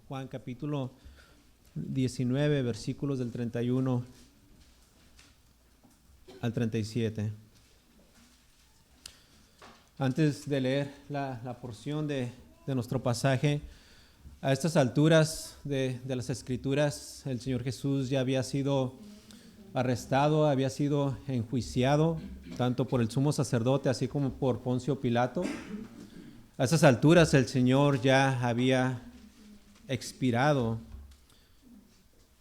Juan capítulo 19, versículos del 31 al 37. Antes de leer la porción de nuestro pasaje, a estas alturas de las Escrituras, el Señor Jesús ya había sido arrestado, había sido enjuiciado, tanto por el sumo sacerdote así como por Poncio Pilato. A esas alturas el Señor ya había expirado.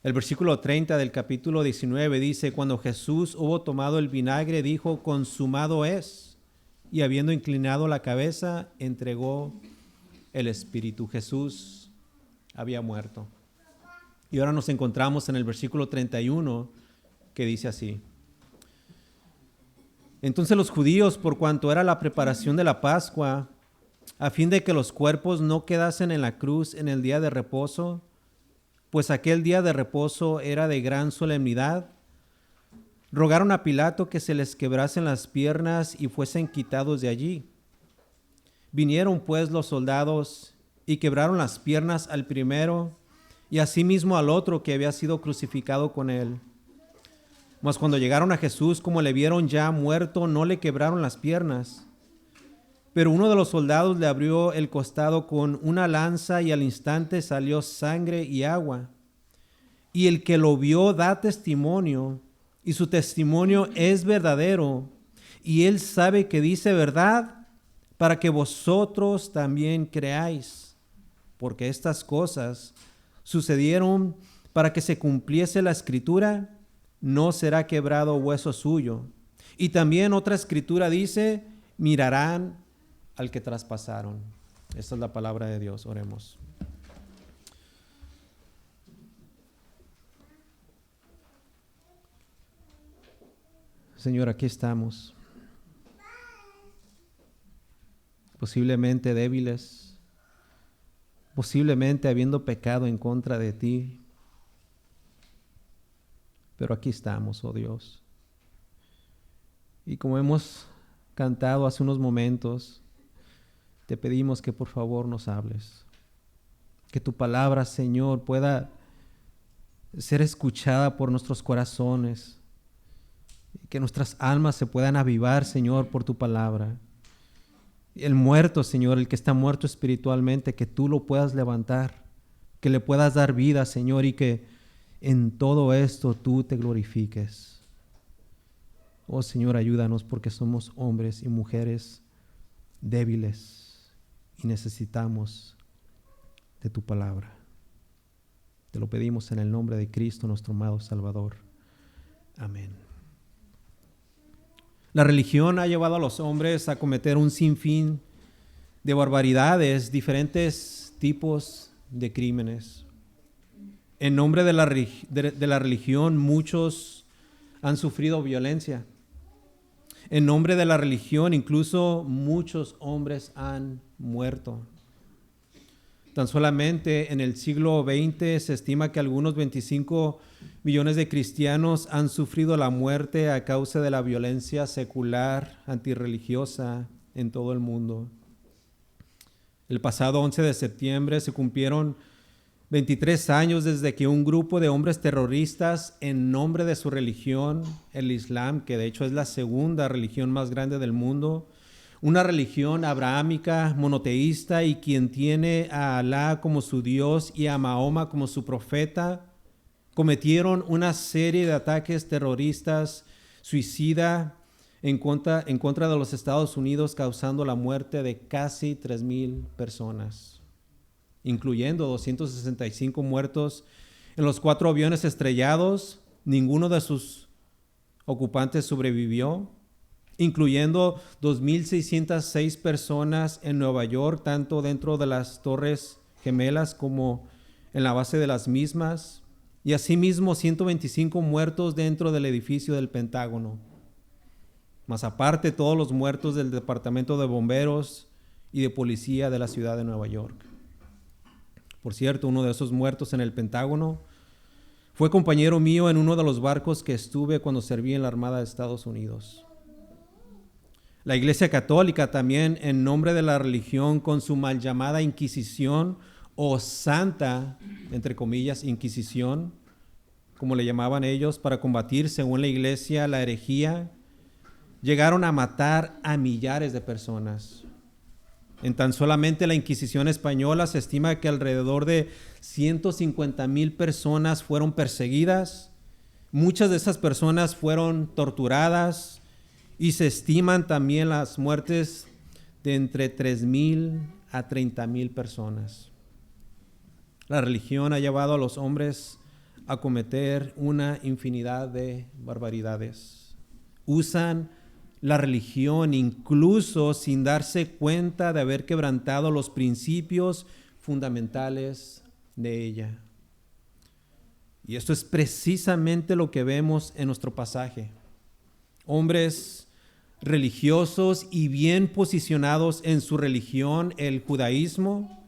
El versículo 30 del capítulo 19 dice: cuando Jesús hubo tomado el vinagre, dijo: consumado es. Y habiendo inclinado la cabeza, entregó el Espíritu. Jesús había muerto. Y ahora nos encontramos en el versículo 31 que dice así: entonces los judíos, por cuanto era la preparación de la Pascua, a fin de que los cuerpos no quedasen en la cruz en el día de reposo, pues aquel día de reposo era de gran solemnidad, rogaron a Pilato que se les quebrasen las piernas y fuesen quitados de allí. Vinieron pues los soldados y quebraron las piernas al primero y asimismo al otro que había sido crucificado con él. Mas cuando llegaron a Jesús, como le vieron ya muerto, no le quebraron las piernas. Pero uno de los soldados le abrió el costado con una lanza y al instante salió sangre y agua. Y el que lo vio da testimonio, y su testimonio es verdadero, y él sabe que dice verdad, para que vosotros también creáis. Porque estas cosas sucedieron para que se cumpliese la escritura: no será quebrado hueso suyo. Y también otra escritura dice: mirarán al que traspasaron. Esta es la palabra de Dios. Oremos. Señor, aquí estamos, posiblemente débiles, posiblemente habiendo pecado en contra de ti, pero aquí estamos, oh Dios. Y como hemos cantado hace unos momentos, te pedimos que por favor nos hables, que tu palabra, Señor, pueda ser escuchada por nuestros corazones, que nuestras almas se puedan avivar, Señor, por tu palabra. El muerto, Señor, el que está muerto espiritualmente, que tú lo puedas levantar, que le puedas dar vida, Señor, y que en todo esto tú te glorifiques. Oh Señor, ayúdanos, porque somos hombres y mujeres débiles y necesitamos de tu palabra. Te lo pedimos en el nombre de Cristo, nuestro amado Salvador. Amén. La religión ha llevado a los hombres a cometer un sinfín de barbaridades, diferentes tipos de crímenes. En nombre de la religión, muchos han sufrido violencia. En nombre de la religión, incluso muchos hombres han muerto. Tan solamente en el siglo XX se estima que algunos 25 millones de cristianos han sufrido la muerte a causa de la violencia secular antirreligiosa en todo el mundo. El pasado 11 de septiembre se cumplieron 23 años desde que un grupo de hombres terroristas, en nombre de su religión, el Islam, que de hecho es la segunda religión más grande del mundo, una religión abrahámica, monoteísta, y quien tiene a Alá como su Dios y a Mahoma como su profeta, cometieron una serie de ataques terroristas suicida en contra de los Estados Unidos, causando la muerte de casi 3,000 personas, incluyendo 265 muertos en los 4 aviones estrellados. Ninguno de sus ocupantes sobrevivió, incluyendo 2,606 personas en Nueva York, tanto dentro de las Torres Gemelas como en la base de las mismas, y asimismo 125 muertos dentro del edificio del Pentágono, más aparte todos los muertos del Departamento de Bomberos y de Policía de la ciudad de Nueva York. Por cierto, uno de esos muertos en el Pentágono fue compañero mío en uno de los barcos que estuve cuando serví en la Armada de Estados Unidos. La Iglesia Católica también, en nombre de la religión, con su mal llamada Inquisición, o santa, entre comillas, Inquisición, como le llamaban ellos, para combatir, según la iglesia, la herejía, llegaron a matar a millares de personas. En tan solamente la Inquisición española se estima que alrededor de 150,000 personas fueron perseguidas. Muchas de esas personas fueron torturadas y se estiman también las muertes de entre 3,000 a 30,000 personas. La religión ha llevado a los hombres a cometer una infinidad de barbaridades. Usan la religión incluso sin darse cuenta de haber quebrantado los principios fundamentales de ella. Y esto es precisamente lo que vemos en nuestro pasaje. Hombres religiosos y bien posicionados en su religión, el judaísmo,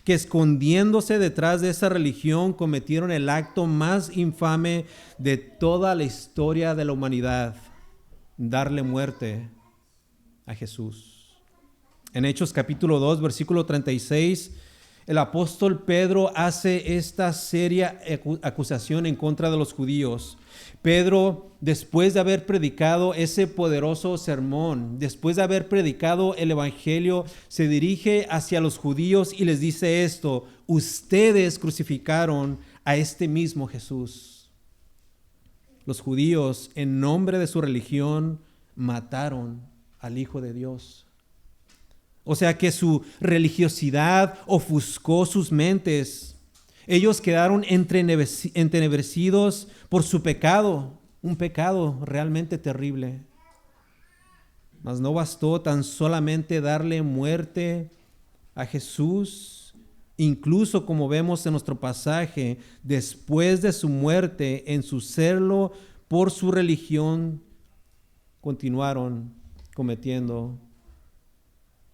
que escondiéndose detrás de esa religión cometieron el acto más infame de toda la historia de la humanidad: darle muerte a Jesús. En Hechos capítulo 2, versículo 36, el apóstol Pedro hace esta seria acusación en contra de los judíos. Pedro, después de haber predicado ese poderoso sermón, después de haber predicado el evangelio, se dirige hacia los judíos y les dice esto: ustedes crucificaron a este mismo Jesús. Los judíos, en nombre de su religión, mataron al Hijo de Dios. O sea que su religiosidad ofuscó sus mentes. Ellos quedaron entenebrecidos por su pecado, un pecado realmente terrible. Mas no bastó tan solamente darle muerte a Jesús. Incluso, como vemos en nuestro pasaje, después de su muerte, en su celo por su religión, continuaron cometiendo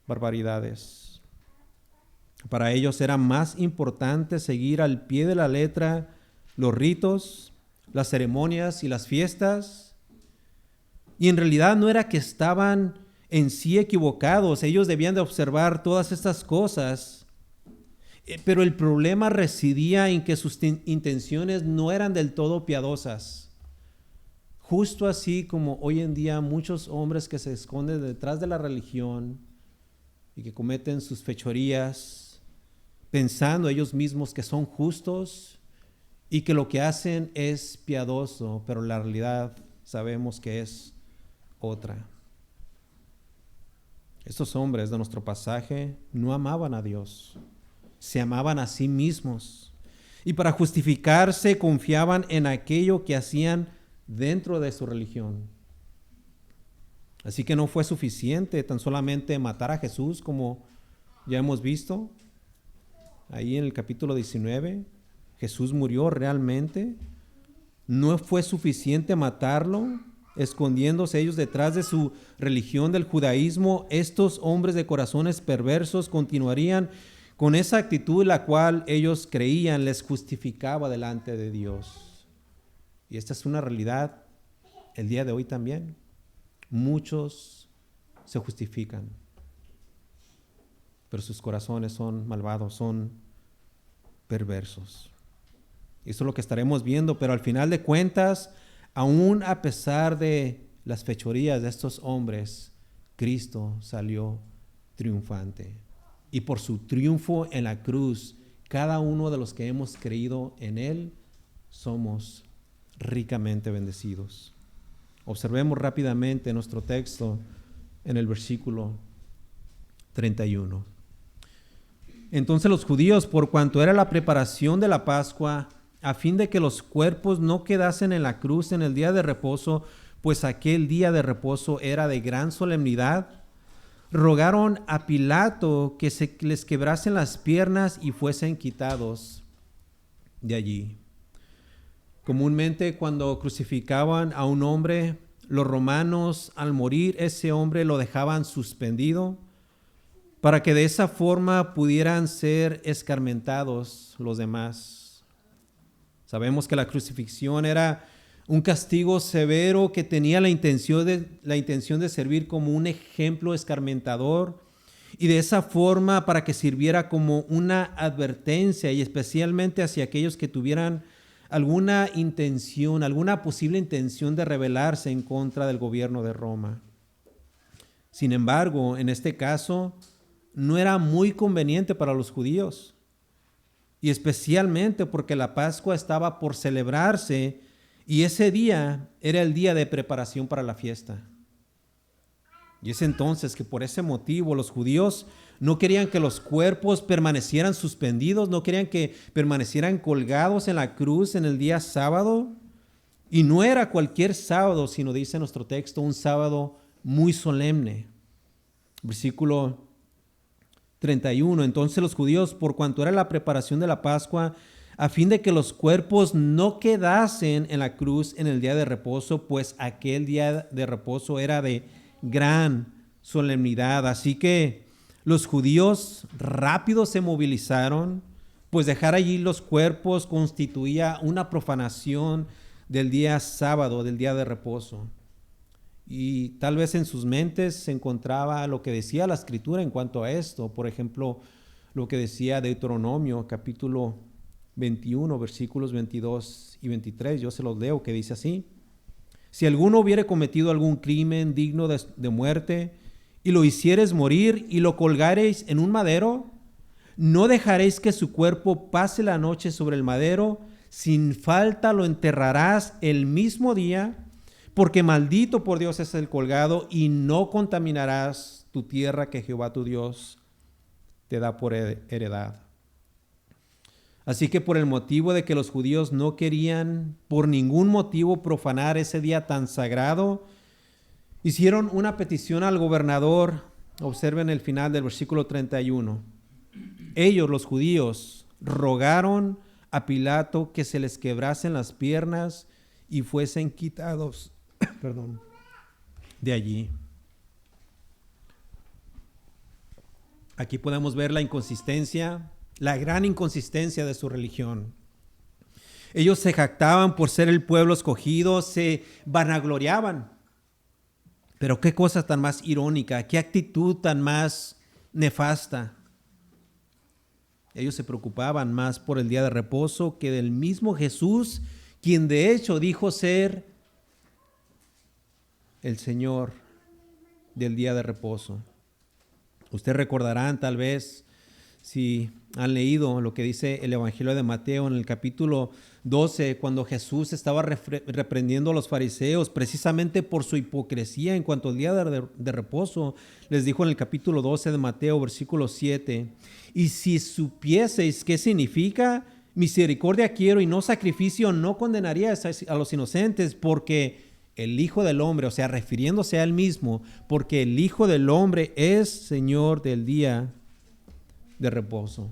barbaridades. Para ellos era más importante seguir al pie de la letra los ritos, las ceremonias y las fiestas. Y en realidad no era que estaban en sí equivocados, ellos debían de observar todas estas cosas. Pero el problema residía en que sus intenciones no eran del todo piadosas. Justo así como hoy en día muchos hombres que se esconden detrás de la religión y que cometen sus fechorías, pensando ellos mismos que son justos y que lo que hacen es piadoso, pero la realidad sabemos que es otra. Estos hombres de nuestro pasaje no amaban a Dios, se amaban a sí mismos y para justificarse confiaban en aquello que hacían dentro de su religión. Así que no fue suficiente tan solamente matar a Jesús, como ya hemos visto. Ahí en el capítulo 19, Jesús murió realmente. No fue suficiente matarlo, escondiéndose ellos detrás de su religión del judaísmo. Estos hombres de corazones perversos continuarían con esa actitud la cual ellos creían les justificaba delante de Dios. Y esta es una realidad el día de hoy también. Muchos se justifican, pero sus corazones son malvados, son perversos. Eso es lo que estaremos viendo, pero al final de cuentas, aún a pesar de las fechorías de estos hombres, Cristo salió triunfante. Y por su triunfo en la cruz, cada uno de los que hemos creído en Él, somos ricamente bendecidos. Observemos rápidamente nuestro texto en el versículo 31. Entonces los judíos, por cuanto era la preparación de la Pascua, a fin de que los cuerpos no quedasen en la cruz en el día de reposo, pues aquel día de reposo era de gran solemnidad, rogaron a Pilato que les quebrasen las piernas y fuesen quitados de allí. Comúnmente cuando crucificaban a un hombre, los romanos al morir ese hombre lo dejaban suspendido para que de esa forma pudieran ser escarmentados los demás. Sabemos que la crucifixión era un castigo severo que tenía la intención de servir como un ejemplo escarmentador y de esa forma para que sirviera como una advertencia y especialmente hacia aquellos que tuvieran alguna intención, alguna posible intención de rebelarse en contra del gobierno de Roma. Sin embargo, en este caso, no era muy conveniente para los judíos, y especialmente porque la Pascua estaba por celebrarse y ese día era el día de preparación para la fiesta. Y es entonces que por ese motivo los judíos no querían que los cuerpos permanecieran suspendidos, no querían que permanecieran colgados en la cruz en el día sábado. Y no era cualquier sábado, sino dice nuestro texto, un sábado muy solemne. Versículo 31. Entonces los judíos, por cuanto era la preparación de la Pascua, a fin de que los cuerpos no quedasen en la cruz en el día de reposo, pues aquel día de reposo era de gran solemnidad. Así que los judíos rápido se movilizaron, pues dejar allí los cuerpos constituía una profanación del día sábado, del día de reposo. Y tal vez en sus mentes se encontraba lo que decía la Escritura en cuanto a esto. Por ejemplo, lo que decía Deuteronomio, capítulo 21, versículos 22 y 23. Yo se los leo, que dice así: si alguno hubiere cometido algún crimen digno de muerte, y lo hicieres morir y lo colgareis en un madero, no dejaréis que su cuerpo pase la noche sobre el madero, sin falta lo enterrarás el mismo día, porque maldito por Dios es el colgado, y no contaminarás tu tierra que Jehová tu Dios te da por heredad. Así que por el motivo de que los judíos no querían por ningún motivo profanar ese día tan sagrado, hicieron una petición al gobernador. Observen el final del versículo 31. Ellos, los judíos, rogaron a Pilato que se les quebrasen las piernas y fuesen quitados de allí. Aquí podemos ver la inconsistencia, la gran inconsistencia de su religión. Ellos se jactaban por ser el pueblo escogido, se vanagloriaban. Pero qué cosa tan más irónica, qué actitud tan más nefasta. Ellos se preocupaban más por el día de reposo que del mismo Jesús, quien de hecho dijo ser el Señor del día de reposo. Ustedes recordarán tal vez, si han leído lo que dice el Evangelio de Mateo en el capítulo 12, cuando Jesús estaba reprendiendo a los fariseos precisamente por su hipocresía en cuanto al día de reposo. Les dijo en el capítulo 12 de Mateo, versículo 7, y si supieseis qué significa misericordia quiero y no sacrificio, no condenaríais a los inocentes, porque el Hijo del Hombre, o sea, refiriéndose a él mismo, porque el Hijo del Hombre es Señor del día de reposo.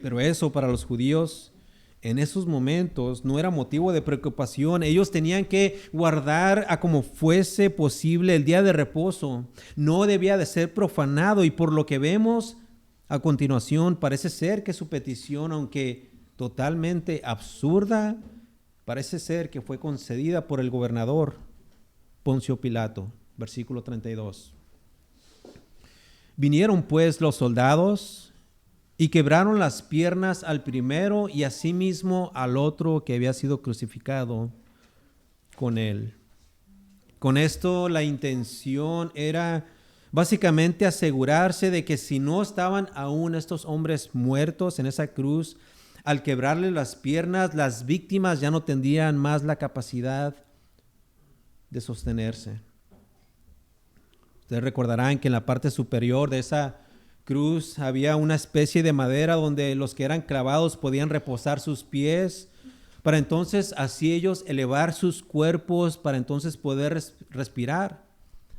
Pero eso para los judíos en esos momentos no era motivo de preocupación. Ellos tenían que guardar a como fuese posible el día de reposo. No debía de ser profanado, y por lo que vemos a continuación parece ser que su petición, aunque totalmente absurda, parece ser que fue concedida por el gobernador Poncio Pilato. Versículo 32. Vinieron pues los soldados y quebraron las piernas al primero y asimismo al otro que había sido crucificado con él. Con esto la intención era básicamente asegurarse de que si no estaban aún estos hombres muertos en esa cruz, al quebrarle las piernas, las víctimas ya no tendrían más la capacidad de sostenerse. Ustedes recordarán que en la parte superior de esa cruz había una especie de madera donde los que eran clavados podían reposar sus pies, para entonces así ellos elevar sus cuerpos, para entonces poder respirar.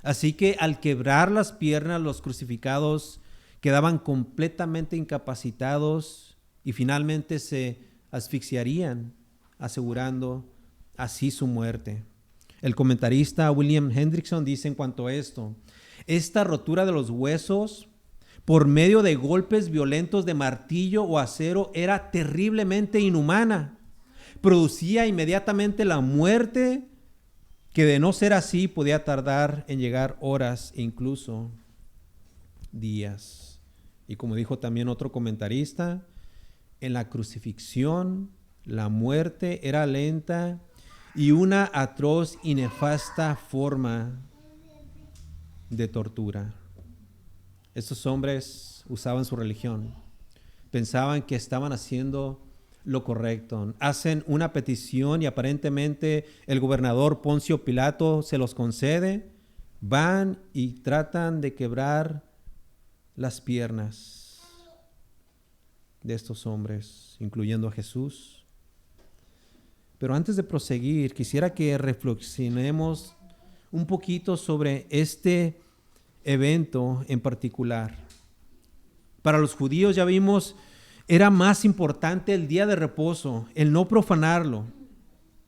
Así que al quebrar las piernas, los crucificados quedaban completamente incapacitados y finalmente se asfixiarían, asegurando así su muerte. El comentarista William Hendrickson dice en cuanto a esto: esta rotura de los huesos por medio de golpes violentos de martillo o acero era terriblemente inhumana. Producía inmediatamente la muerte, que de no ser así podía tardar en llegar horas e incluso días. Y como dijo también otro comentarista, en la crucifixión la muerte era lenta y una atroz y nefasta forma de tortura. Estos hombres usaban su religión, pensaban que estaban haciendo lo correcto. Hacen una petición y aparentemente el gobernador Poncio Pilato se los concede. Van y tratan de quebrar las piernas de estos hombres, incluyendo a Jesús. Pero antes de proseguir, quisiera que reflexionemos un poquito sobre este evento en particular. Para los judíos, ya vimos, era más importante el día de reposo, el no profanarlo.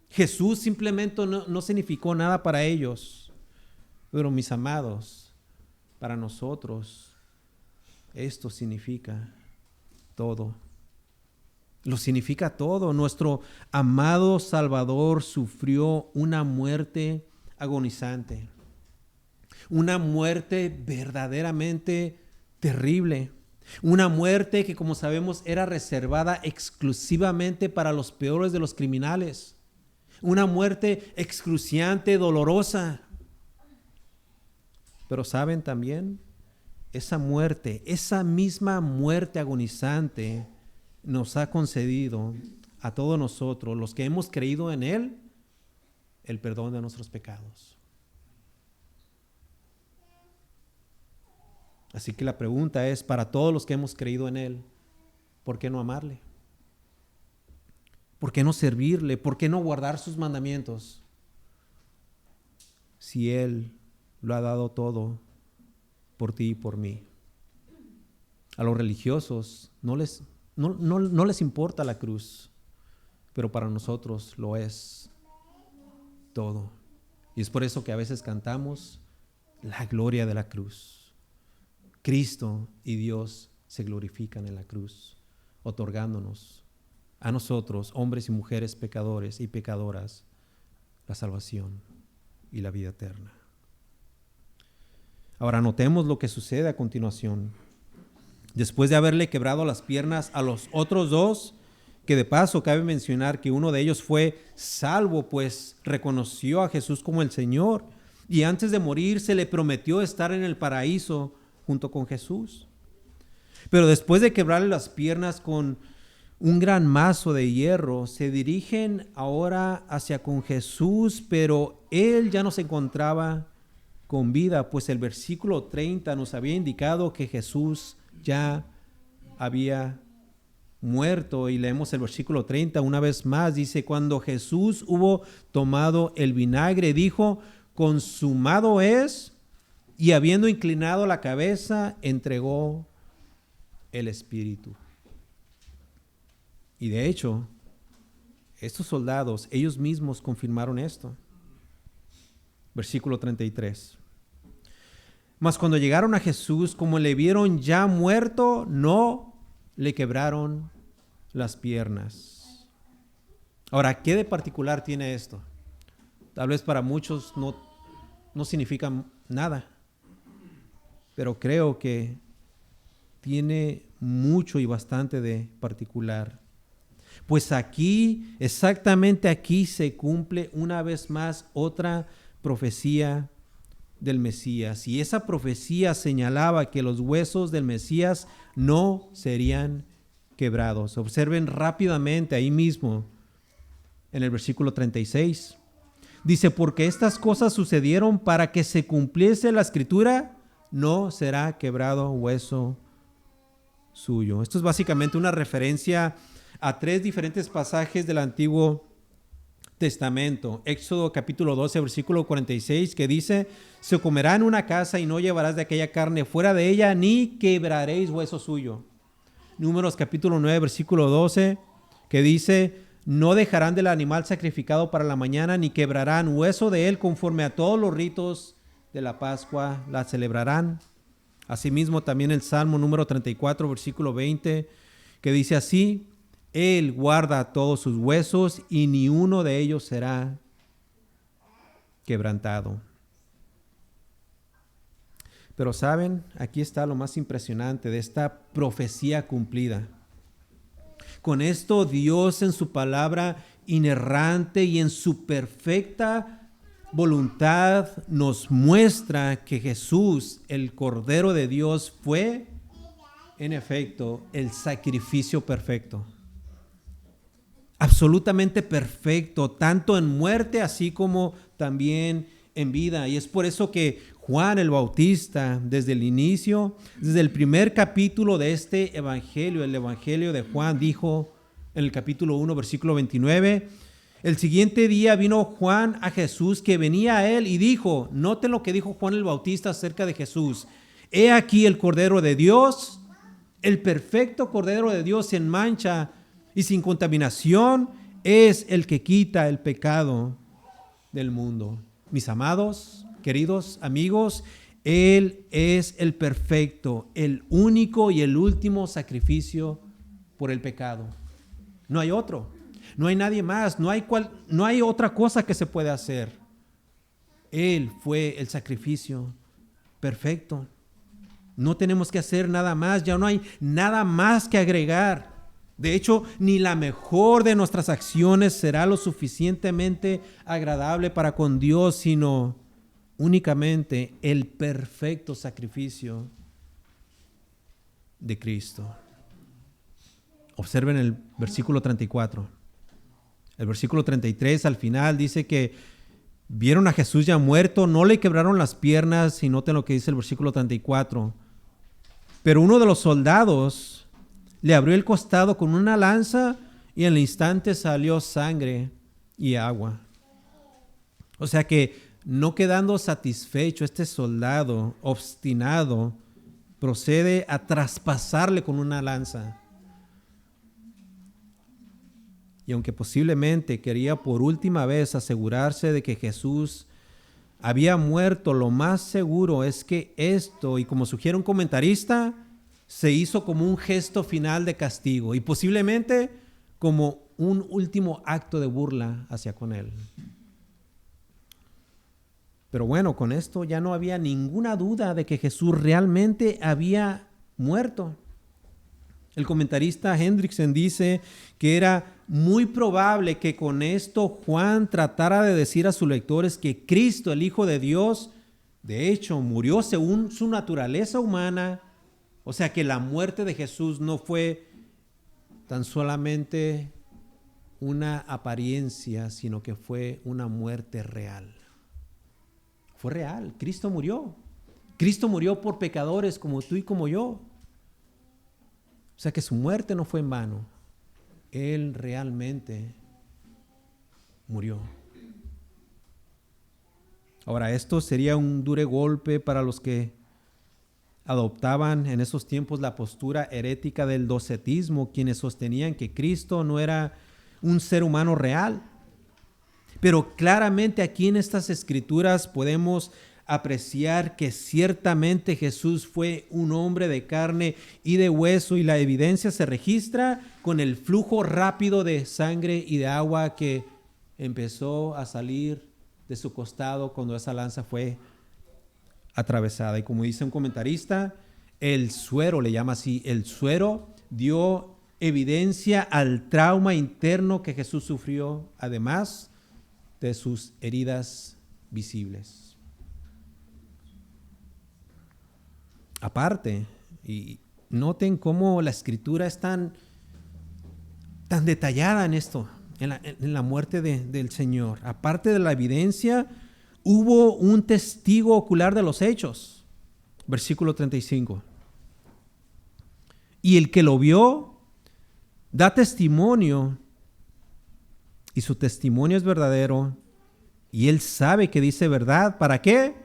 Jesús simplemente no significó nada para ellos. Pero mis amados, para nosotros, esto significa todo. Lo significa todo. Nuestro amado Salvador sufrió una muerte agonizante. Una muerte verdaderamente terrible. Una muerte que, como sabemos, era reservada exclusivamente para los peores de los criminales. Una muerte excruciante, dolorosa. Pero saben también, esa muerte, esa misma muerte agonizante nos ha concedido a todos nosotros, los que hemos creído en Él, el perdón de nuestros pecados. Así que la pregunta es, para todos los que hemos creído en Él, ¿por qué no amarle? ¿Por qué no servirle? ¿Por qué no guardar sus mandamientos? Si Él lo ha dado todo por ti y por mí. A los religiosos no les importa la cruz, pero para nosotros lo es todo. Y es por eso que a veces cantamos la gloria de la cruz. Cristo y Dios se glorifican en la cruz, otorgándonos a nosotros, hombres y mujeres pecadores y pecadoras, la salvación y la vida eterna. Ahora notemos lo que sucede a continuación. Después de haberle quebrado las piernas a los otros dos, que de paso cabe mencionar que uno de ellos fue salvo, pues reconoció a Jesús como el Señor, y antes de morir se le prometió estar en el paraíso junto con Jesús. Pero después de quebrarle las piernas con un gran mazo de hierro, se dirigen ahora hacia con Jesús, pero él ya no se encontraba con vida, pues el versículo 30 nos había indicado que Jesús ya había muerto. Y leemos el versículo 30 una vez más. Dice, cuando Jesús hubo tomado el vinagre, dijo, consumado es, y habiendo inclinado la cabeza, entregó el espíritu. Y de hecho, estos soldados, ellos mismos confirmaron esto. Versículo 33. Mas cuando llegaron a Jesús, como le vieron ya muerto, no le quebraron las piernas. Ahora, ¿qué de particular tiene esto? Tal vez para muchos no significa nada, pero creo que tiene mucho y bastante de particular. Pues aquí, exactamente aquí, se cumple una vez más otra profecía del Mesías. Y esa profecía señalaba que los huesos del Mesías no serían quebrados. Observen rápidamente ahí mismo en el versículo 36. Dice, porque estas cosas sucedieron para que se cumpliese la escritura, no será quebrado hueso suyo. Esto es básicamente una referencia a tres diferentes pasajes del Antiguo Testamento. Éxodo capítulo 12, versículo 46, que dice, se comerá en una casa y no llevarás de aquella carne fuera de ella, ni quebraréis hueso suyo. Números capítulo 9, versículo 12, que dice, no dejarán del animal sacrificado para la mañana, ni quebrarán hueso de él, conforme a todos los ritos de la Pascua la celebrarán. Asimismo también el Salmo número 34, versículo 20, que dice así, Él guarda todos sus huesos y ni uno de ellos será quebrantado. Pero saben, aquí está lo más impresionante de esta profecía cumplida. Con esto Dios en su palabra inerrante y en su perfecta voluntad nos muestra que Jesús, el Cordero de Dios, fue en efecto el sacrificio perfecto. Absolutamente perfecto, tanto en muerte así como también en vida. Y es por eso que Juan el Bautista, desde el inicio, desde el primer capítulo de este evangelio, el evangelio de Juan, dijo en el capítulo 1, versículo 29, el siguiente día vino Juan a Jesús que venía a él y dijo, noten lo que dijo Juan el Bautista acerca de Jesús, he aquí el Cordero de Dios, el perfecto Cordero de Dios sin mancha y sin contaminación, es el que quita el pecado del mundo. Mis amados, queridos amigos, Él es el perfecto, el único y el último sacrificio por el pecado. No hay otro, no hay nadie más, no hay otra cosa que se pueda hacer. Él fue el sacrificio perfecto. No tenemos que hacer nada más, ya no hay nada más que agregar. De hecho, ni la mejor de nuestras acciones será lo suficientemente agradable para con Dios, sino únicamente el perfecto sacrificio de Cristo. Observen el versículo 34. El versículo 33 al final dice que vieron a Jesús ya muerto, no le quebraron las piernas, y noten lo que dice el versículo 34. Pero uno de los soldados le abrió el costado con una lanza y en el instante salió sangre y agua. O sea que no quedando satisfecho, este soldado obstinado procede a traspasarle con una lanza. Y aunque posiblemente quería por última vez asegurarse de que Jesús había muerto, lo más seguro es que esto, y como sugiere un comentarista, se hizo como un gesto final de castigo y posiblemente como un último acto de burla hacia con él. Pero bueno, con esto ya no había ninguna duda de que Jesús realmente había muerto. El comentarista Hendrickson dice que era muy probable que con esto Juan tratara de decir a sus lectores que Cristo, el Hijo de Dios, de hecho murió según su naturaleza humana. O sea que la muerte de Jesús no fue tan solamente una apariencia, sino que fue una muerte real. Fue real. Cristo murió. Cristo murió por pecadores como tú y como yo. O sea que su muerte no fue en vano. Él realmente murió. Ahora, esto sería un duro golpe para los que adoptaban en esos tiempos la postura herética del docetismo, quienes sostenían que Cristo no era un ser humano real. Pero claramente aquí en estas escrituras podemos apreciar que ciertamente Jesús fue un hombre de carne y de hueso, y la evidencia se registra con el flujo rápido de sangre y de agua que empezó a salir de su costado cuando esa lanza fue atravesada. Y como dice un comentarista, el suero, le llama así, el suero dio evidencia al trauma interno que Jesús sufrió, además de sus heridas visibles. Aparte, y noten cómo la escritura es tan detallada en esto, en la muerte del Señor. Aparte de la evidencia, hubo un testigo ocular de los hechos. Versículo 35. Y el que lo vio da testimonio, y su testimonio es verdadero, y él sabe que dice verdad. ¿Para qué?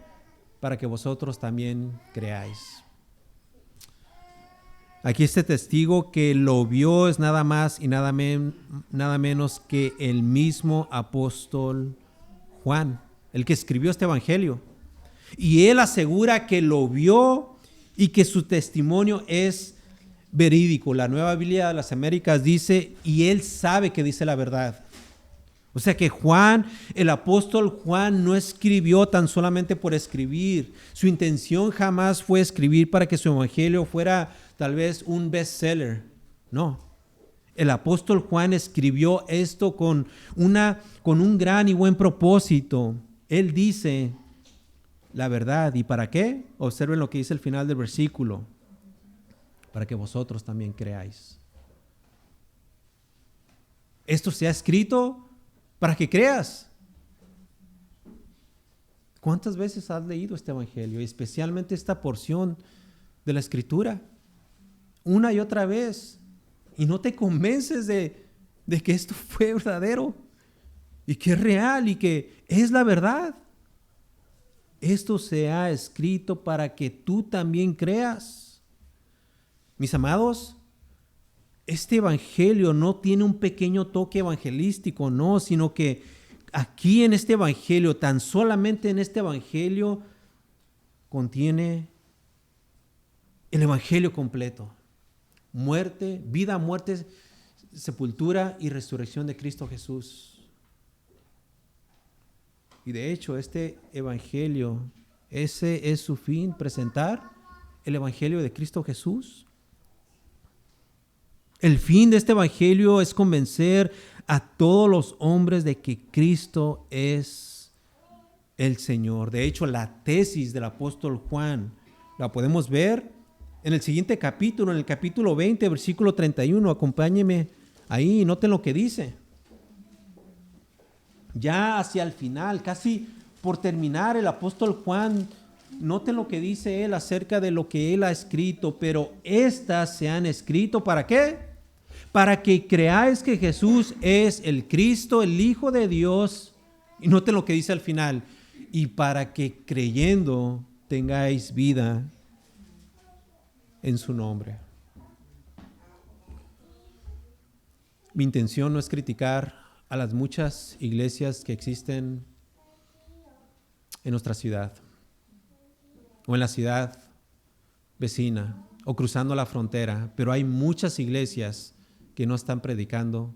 Para que vosotros también creáis. Aquí este testigo que lo vio es nada más y nada menos que el mismo apóstol Juan, el que escribió este evangelio. Y él asegura que lo vio y que su testimonio es verídico. La Nueva Biblia de las Américas dice, y él sabe que dice la verdad. O sea que Juan, el apóstol Juan, no escribió tan solamente por escribir. Su intención jamás fue escribir para que su evangelio fuera tal vez un bestseller. No. El apóstol Juan escribió esto con un gran y buen propósito. Él dice la verdad. ¿Y para qué? Observen lo que dice el final del versículo. Para que vosotros también creáis. Esto se ha escrito para que creas. ¿Cuántas veces has leído este evangelio? Y especialmente esta porción de la escritura. Una y otra vez. Y no te convences de que esto fue verdadero. Y que es real y que es la verdad. Esto se ha escrito para que tú también creas. Mis amados, este evangelio no tiene un pequeño toque evangelístico, no, sino que aquí en este evangelio, tan solamente en este evangelio, contiene el evangelio completo. Muerte, vida, muerte, sepultura y resurrección de Cristo Jesús. Y de hecho, este evangelio, ese es su fin, presentar el evangelio de Cristo Jesús. El fin de este evangelio es convencer a todos los hombres de que Cristo es el Señor. De hecho, la tesis del apóstol Juan la podemos ver en el siguiente capítulo, en el capítulo 20, versículo 31. Acompáñeme ahí y noten lo que dice. Ya hacia el final, casi por terminar, el apóstol Juan, noten lo que dice él acerca de lo que él ha escrito. Pero estas se han escrito, ¿para qué? Para que creáis que Jesús es el Cristo, el Hijo de Dios. Y noten lo que dice al final. Y para que creyendo tengáis vida en su nombre. Mi intención no es criticar a las muchas iglesias que existen en nuestra ciudad o en la ciudad vecina o cruzando la frontera, pero hay muchas iglesias que no están predicando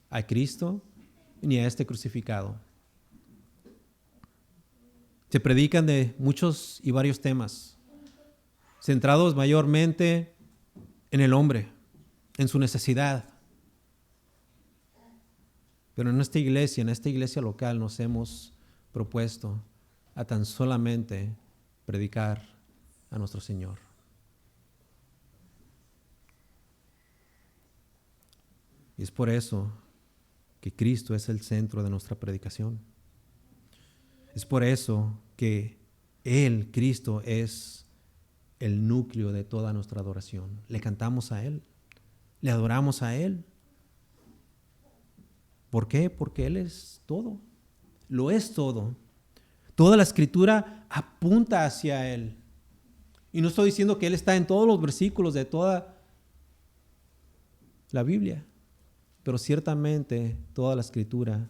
a Cristo ni a este crucificado. Se predican de muchos y varios temas, centrados mayormente en el hombre, en su necesidad. Pero en esta iglesia local nos hemos propuesto a tan solamente predicar a nuestro Señor. Y es por eso que Cristo es el centro de nuestra predicación. Es por eso que Él, Cristo, es el núcleo de toda nuestra adoración. Le cantamos a Él, le adoramos a Él. ¿Por qué? Porque Él es todo, lo es todo. Toda la escritura apunta hacia Él. Y no estoy diciendo que Él está en todos los versículos de toda la Biblia, pero ciertamente toda la escritura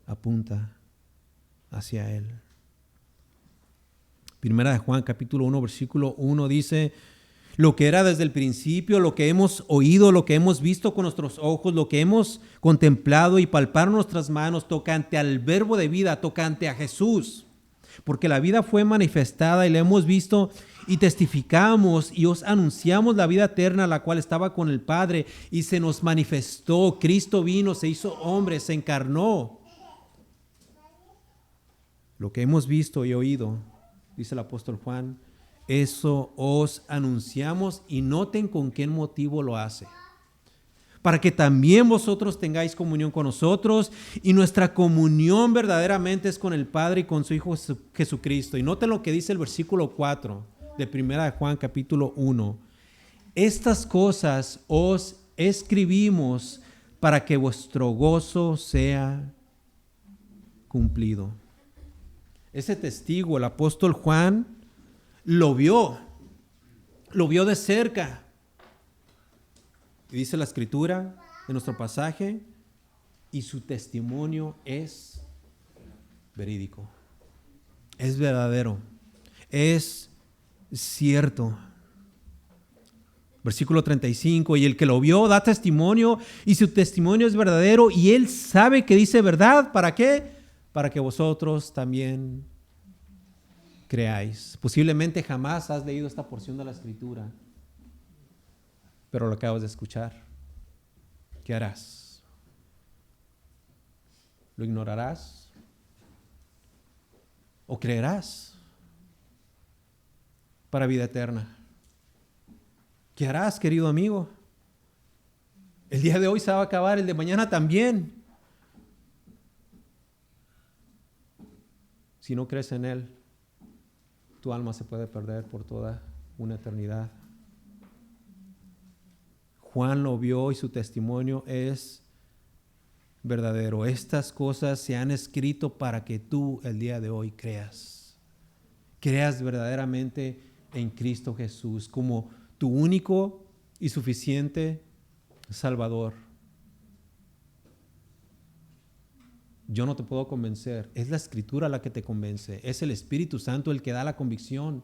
apunta hacia Él. Primera de Juan, capítulo 1, versículo 1 dice: lo que era desde el principio, lo que hemos oído, lo que hemos visto con nuestros ojos, lo que hemos contemplado y palparon nuestras manos tocante al verbo de vida, tocante a Jesús. Porque la vida fue manifestada y la hemos visto y testificamos y os anunciamos la vida eterna, la cual estaba con el Padre y se nos manifestó. Cristo vino, se hizo hombre, se encarnó. Lo que hemos visto y oído, dice el apóstol Juan, eso os anunciamos, y noten con qué motivo lo hace. Para que también vosotros tengáis comunión con nosotros, y nuestra comunión verdaderamente es con el Padre y con su Hijo Jesucristo. Y noten lo que dice el versículo 4 de Primera de Juan capítulo 1. Estas cosas os escribimos para que vuestro gozo sea cumplido. Ese testigo, el apóstol Juan, lo vio de cerca. Y dice la escritura de nuestro pasaje, y su testimonio es verídico, es verdadero, es cierto. Versículo 35, y el que lo vio da testimonio y su testimonio es verdadero y él sabe que dice verdad. ¿Para qué? Para que vosotros también creáis. Posiblemente jamás has leído esta porción de la Escritura, pero lo acabas de escuchar. ¿Qué harás? ¿Lo ignorarás? ¿O creerás para vida eterna? ¿Qué harás, querido amigo? El día de hoy se va a acabar, el de mañana también. Si no crees en Él, tu alma se puede perder por toda una eternidad. Juan lo vio y su testimonio es verdadero. Estas cosas se han escrito para que tú el día de hoy creas. Creas verdaderamente en Cristo Jesús como tu único y suficiente Salvador. Yo no te puedo convencer, es la Escritura la que te convence, es el Espíritu Santo el que da la convicción.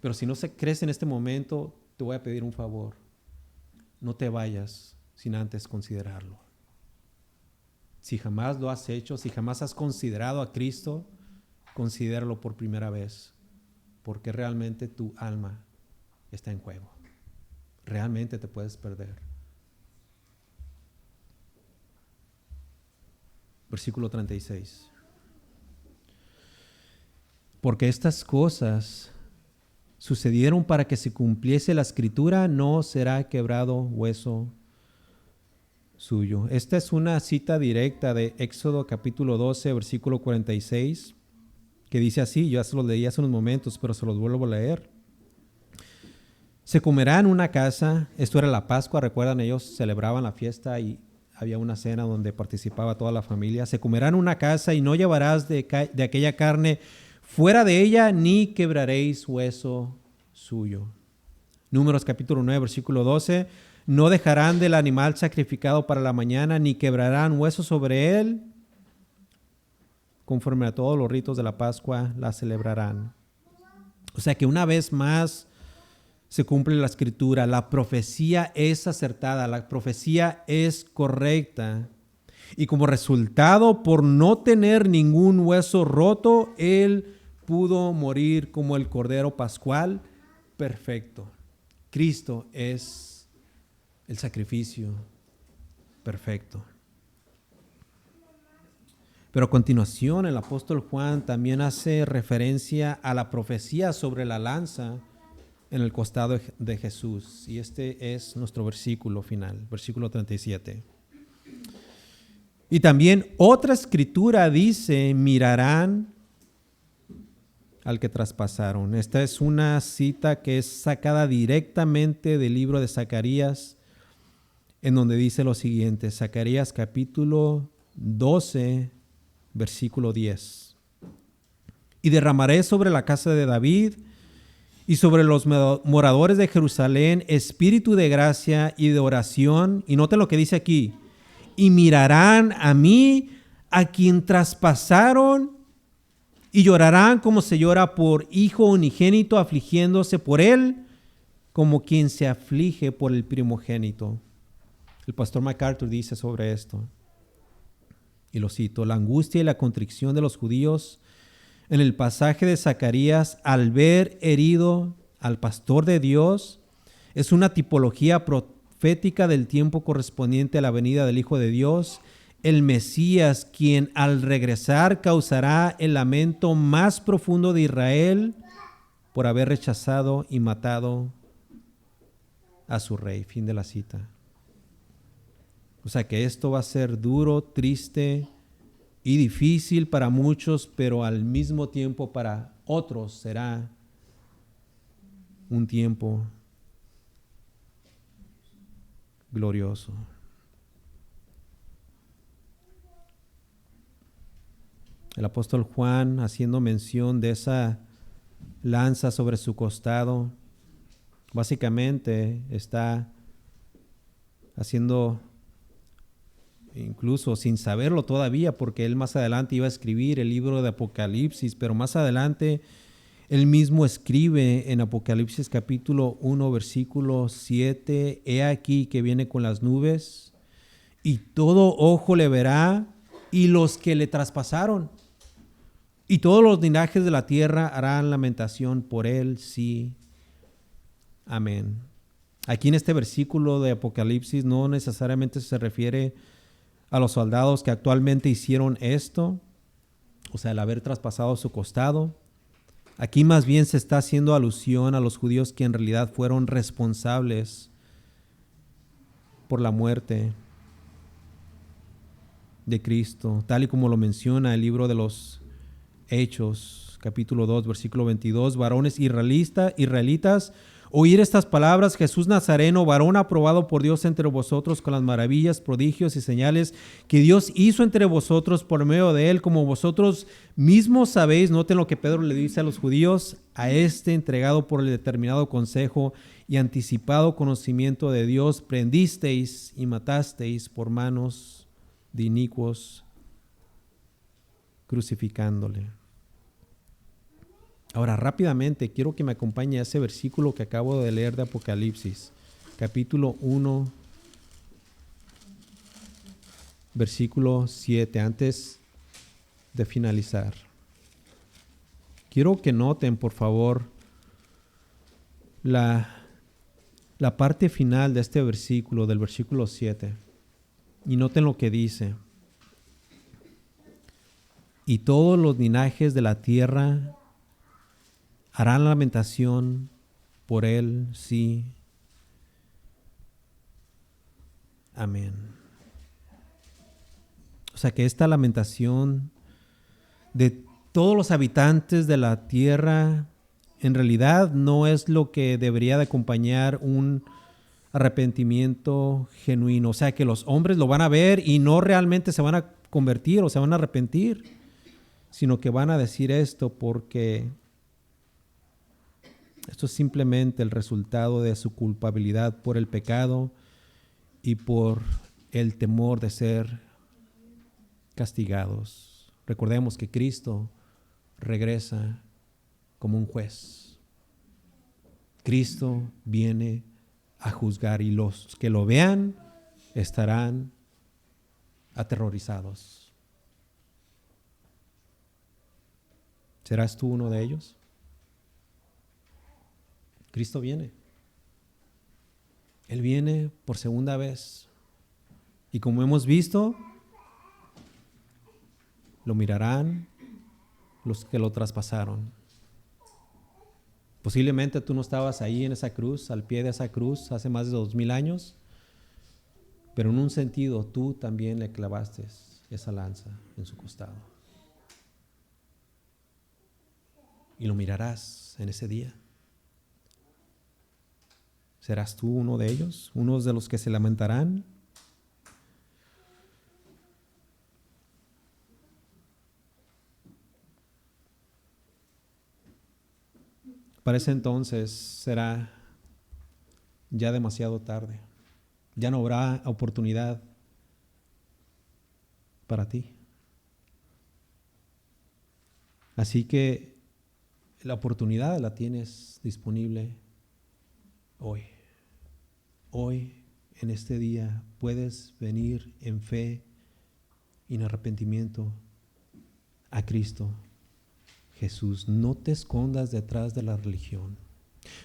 Pero si no crees en este momento, te voy a pedir un favor. No te vayas sin antes considerarlo. Si jamás lo has hecho, si jamás has considerado a Cristo, considéralo por primera vez, porque realmente tu alma está en juego. Realmente te puedes perder. Versículo 36. Porque estas cosas sucedieron para que se cumpliese la Escritura, no será quebrado hueso suyo. Esta es una cita directa de Éxodo capítulo 12, versículo 46, que dice así, yo ya se los leí hace unos momentos, pero se los vuelvo a leer. Se comerá en una casa, esto era la Pascua, recuerdan, ellos celebraban la fiesta y había una cena donde participaba toda la familia. Se comerá en una casa y no llevarás de aquella carne fuera de ella, ni quebraréis hueso suyo. Números capítulo 9, versículo 12. No dejarán del animal sacrificado para la mañana, ni quebrarán hueso sobre él. Conforme a todos los ritos de la Pascua, la celebrarán. O sea que una vez más se cumple la Escritura. La profecía es acertada, la profecía es correcta. Y como resultado, por no tener ningún hueso roto, él pudo morir como el Cordero Pascual perfecto. Cristo es el sacrificio perfecto. Pero a continuación el apóstol Juan también hace referencia a la profecía sobre la lanza en el costado de Jesús. Y este es nuestro versículo final, versículo 37. Y también otra escritura dice, mirarán al que traspasaron. Esta es una cita que es sacada directamente del libro de Zacarías, en donde dice lo siguiente, Zacarías capítulo 12, versículo 10. Y derramaré sobre la casa de David y sobre los moradores de Jerusalén espíritu de gracia y de oración. Y noten lo que dice aquí. Y mirarán a mí, a quien traspasaron, y llorarán como se llora por hijo unigénito, afligiéndose por él, como quien se aflige por el primogénito. El pastor MacArthur dice sobre esto, y lo cito, la angustia y la contrición de los judíos en el pasaje de Zacarías al ver herido al pastor de Dios es una tipología profética del tiempo correspondiente a la venida del Hijo de Dios, el Mesías, quien al regresar causará el lamento más profundo de Israel por haber rechazado y matado a su rey. Fin de la cita. O sea que esto va a ser duro, triste y difícil para muchos, pero al mismo tiempo para otros será un tiempo glorioso. El apóstol Juan, haciendo mención de esa lanza sobre su costado, básicamente está haciendo, incluso sin saberlo todavía, porque él más adelante iba a escribir el libro de Apocalipsis, pero más adelante Él mismo escribe en Apocalipsis capítulo 1, versículo 7, he aquí que viene con las nubes y todo ojo le verá y los que le traspasaron. Y todos los linajes de la tierra harán lamentación por él, sí. Amén. Aquí en este versículo de Apocalipsis no necesariamente se refiere a los soldados que actualmente hicieron esto, o sea, el haber traspasado su costado. Aquí más bien se está haciendo alusión a los judíos que en realidad fueron responsables por la muerte de Cristo, tal y como lo menciona el libro de los Hechos, capítulo 2, versículo 22. Varones israelitas, oír estas palabras: Jesús Nazareno, varón aprobado por Dios entre vosotros con las maravillas, prodigios y señales que Dios hizo entre vosotros por medio de él, como vosotros mismos sabéis. Noten lo que Pedro le dice a los judíos: a este entregado por el determinado consejo y anticipado conocimiento de Dios, prendisteis y matasteis por manos de inicuos, crucificándole. Ahora, rápidamente, quiero que me acompañe a ese versículo que acabo de leer de Apocalipsis, capítulo 1, versículo 7, antes de finalizar. Quiero que noten, por favor, la parte final de este versículo, del versículo 7. Y noten lo que dice: y todos los linajes de la tierra harán lamentación por él, sí. Amén. O sea que esta lamentación de todos los habitantes de la tierra en realidad no es lo que debería de acompañar un arrepentimiento genuino. O sea que los hombres lo van a ver y no realmente se van a convertir o se van a arrepentir, sino que van a decir esto porque esto es simplemente el resultado de su culpabilidad por el pecado y por el temor de ser castigados. Recordemos que Cristo regresa como un juez. Cristo viene a juzgar y los que lo vean estarán aterrorizados. ¿Serás tú uno de ellos? Cristo viene. Él viene por segunda vez. Y como hemos visto, lo mirarán los que lo traspasaron. Posiblemente tú no estabas ahí en esa cruz, al pie de esa cruz, hace más de 2000 años, pero en un sentido tú también le clavaste esa lanza en su costado. Y lo mirarás en ese día. ¿Serás tú uno de ellos? ¿Uno de los que se lamentarán? Para ese entonces será ya demasiado tarde. Ya no habrá oportunidad para ti. Así que la oportunidad la tienes disponible hoy. Hoy, en este día, puedes venir en fe y en arrepentimiento a Cristo Jesús. No te escondas detrás de la religión.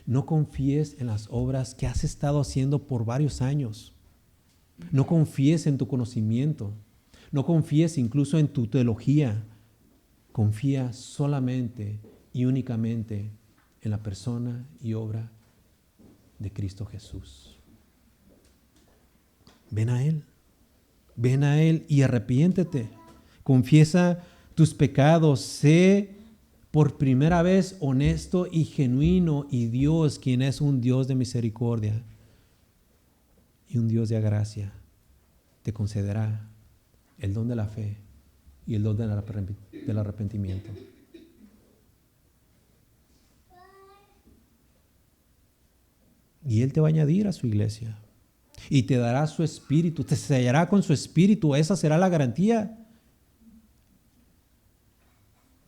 No confíes en las obras que has estado haciendo por varios años. No confíes en tu conocimiento. No confíes incluso en tu teología. Confía solamente y únicamente en la persona y obra de Cristo Jesús. Ven a Él y arrepiéntete. Confiesa tus pecados. Sé por primera vez honesto y genuino, y Dios, quien es un Dios de misericordia y un Dios de gracia, te concederá el don de la fe y el don del arrepentimiento. Y Él te va a añadir a su iglesia y te dará su espíritu, te sellará con su espíritu. Esa será la garantía.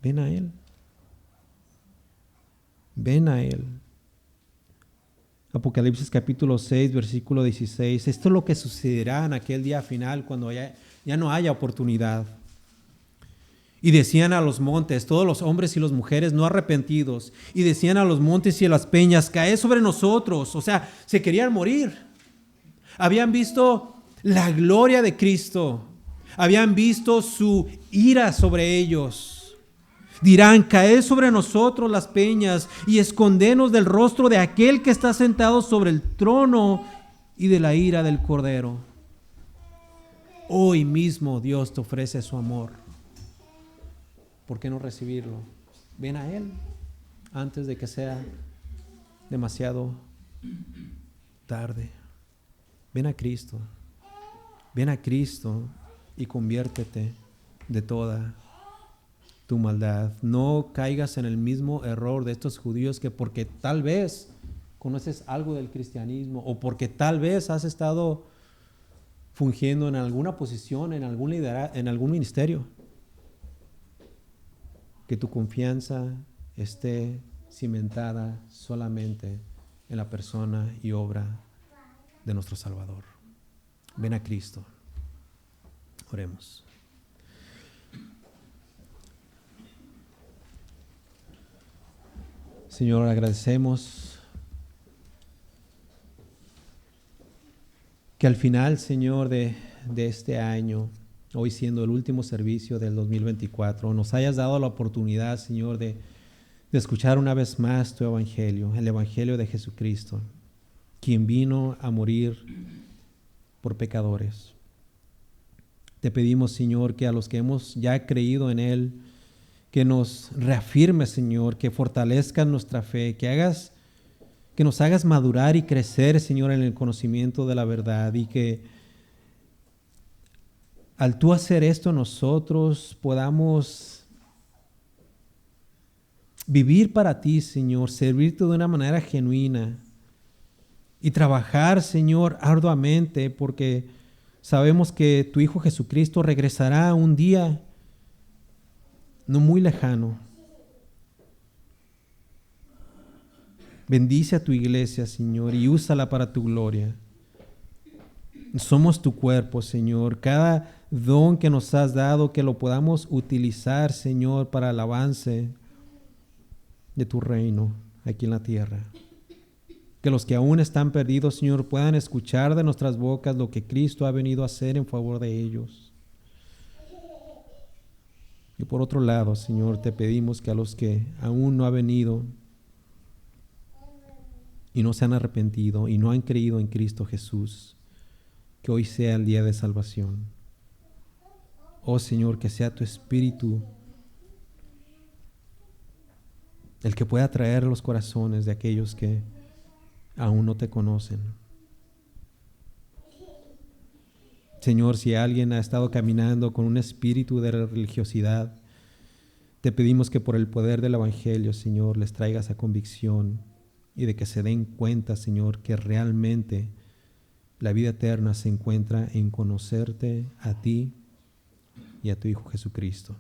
Ven a Él. Ven a Él. Apocalipsis capítulo 6, versículo 16. Esto es lo que sucederá en aquel día final cuando ya no haya oportunidad. Y decían a los montes, todos los hombres y las mujeres no arrepentidos, y decían a los montes y a las peñas, caed sobre nosotros. O sea, se querían morir. Habían visto la gloria de Cristo. Habían visto su ira sobre ellos. Dirán, caed sobre nosotros las peñas y escondenos del rostro de aquel que está sentado sobre el trono y de la ira del Cordero. Hoy mismo Dios te ofrece su amor. ¿Por qué no recibirlo? Ven a Él antes de que sea demasiado tarde. Ven a Cristo. Ven a Cristo y conviértete de toda tu maldad. No caigas en el mismo error de estos judíos que porque tal vez conoces algo del cristianismo o porque tal vez has estado fungiendo en alguna posición, en algún liderazgo, en algún ministerio, que tu confianza esté cimentada solamente en la persona y obra de nuestro Salvador. Ven a Cristo. Oremos. Señor, agradecemos que al final, Señor, de este año, hoy siendo el último servicio del 2024, nos hayas dado la oportunidad, Señor, de escuchar una vez más tu evangelio, el evangelio de Jesucristo, quien vino a morir por pecadores. Te pedimos, Señor, que a los que hemos ya creído en Él, que nos reafirmes, Señor, que fortalezcas nuestra fe, que nos hagas madurar y crecer, Señor, en el conocimiento de la verdad, y que al tú hacer esto nosotros podamos vivir para ti, Señor, servirte de una manera genuina y trabajar, Señor, arduamente, porque sabemos que tu Hijo Jesucristo regresará un día no muy lejano. Bendice a tu iglesia, Señor, y úsala para tu gloria. Somos tu cuerpo, Señor. Cada don que nos has dado, que lo podamos utilizar, Señor, para el avance de tu reino aquí en la tierra. Que los que aún están perdidos, Señor, puedan escuchar de nuestras bocas lo que Cristo ha venido a hacer en favor de ellos. Y por otro lado, Señor, te pedimos que a los que aún no han venido y no se han arrepentido y no han creído en Cristo Jesús, que hoy sea el día de salvación. Oh Señor, que sea tu Espíritu el que pueda traer los corazones de aquellos que aún no te conocen. Señor, si alguien ha estado caminando con un espíritu de religiosidad, te pedimos que por el poder del Evangelio, Señor, les traigas a convicción y de que se den cuenta, Señor, que realmente la vida eterna se encuentra en conocerte a ti y a tu Hijo Jesucristo.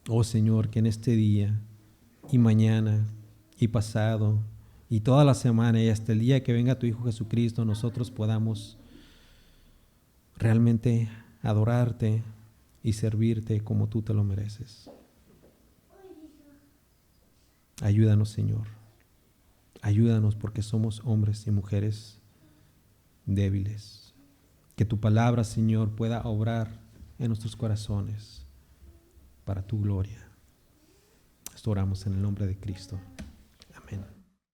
Oh Señor, que en este día y mañana y pasado y toda la semana y hasta el día que venga tu Hijo Jesucristo, nosotros podamos realmente adorarte y servirte como tú te lo mereces. Ayúdanos, Señor. Ayúdanos porque somos hombres y mujeres débiles. Que tu palabra, Señor, pueda obrar en nuestros corazones para tu gloria. Esto oramos en el nombre de Cristo.